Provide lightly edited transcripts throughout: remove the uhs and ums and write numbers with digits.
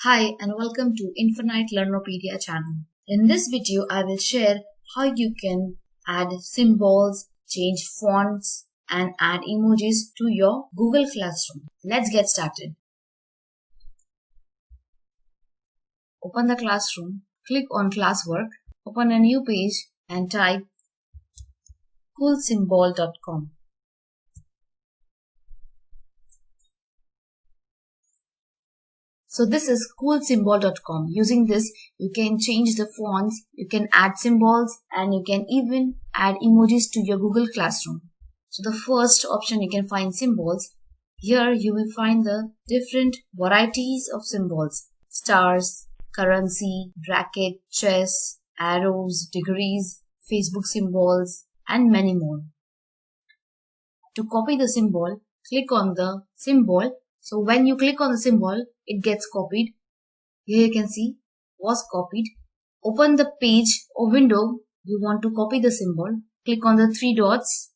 Hi and welcome to Infinite Learnopedia channel. In this video, I will share how you can add symbols, change fonts, and add emojis to your Google Classroom. Let's get started. Open the Classroom, click on Classwork, open a new page and type coolsymbol.com. So this is coolsymbol.com. Using this, you can change the fonts, you can add symbols, and you can even add emojis to your Google Classroom. So the first option, you can find symbols. Here you will find the different varieties of symbols: stars, currency, bracket, chess, arrows, degrees, Facebook symbols, and many more. To copy the symbol, click on the symbol. So when you click on the symbol, it gets copied. Here you can see was copied. Open the page or window you want to copy the symbol. Click on the three dots.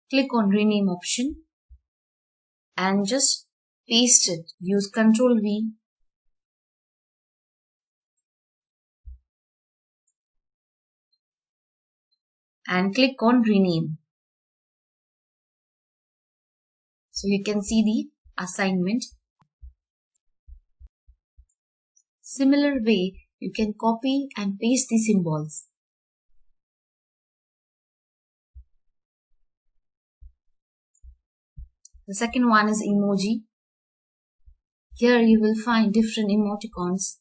Click on rename option and just paste it. Use Ctrl V. And click on rename. So you can see the assignment. Similar way, you can copy and paste the symbols. The second one is emoji. Here you will find different emoticons.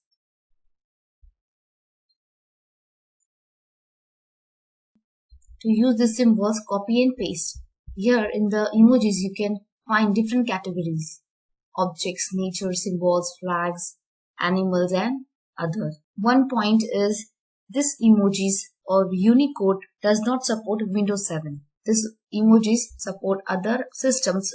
To use the symbols, copy and paste. Here in the emojis, you can find different categories: objects, nature, symbols, flags, animals, and other. One point is this emojis or Unicode does not support Windows 7. This emojis support other systems.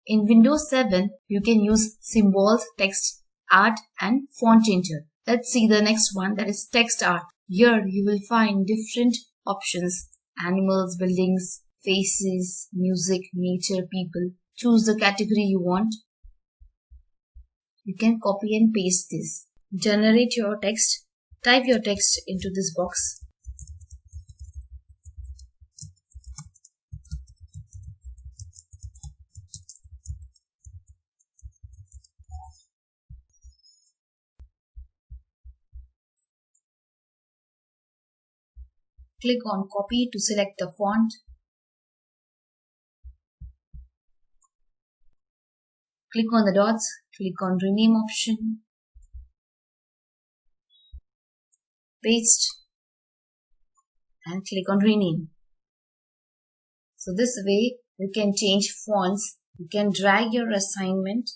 In Windows 7, you can use symbols, text, art, and font changer. Let's see the next one, that is text art. Here you will find different options: animals, buildings, faces, music, nature, people. Choose the category you want. You can copy and paste this. Generate your text. Type your text into this box. Click on copy to select the font. Click on the dots. Click on rename option. Paste and click on rename. So this way you can change fonts. You can drag your assignment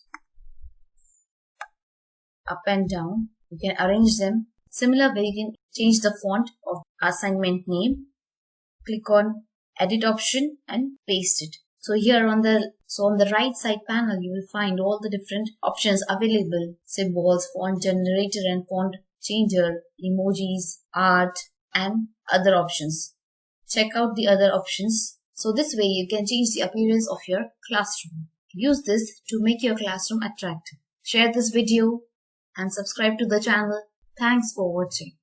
up and down. You can arrange them. Similar way you can change the font of assignment name. Click on edit option and paste it. So here on the right side panel, you will find all the different options available: symbols, font generator and font changer, emojis, art, and other options. Check out the other options. So this way you can change the appearance of your classroom. Use this to make your classroom attractive. Share this video and subscribe to the channel. Thanks for watching.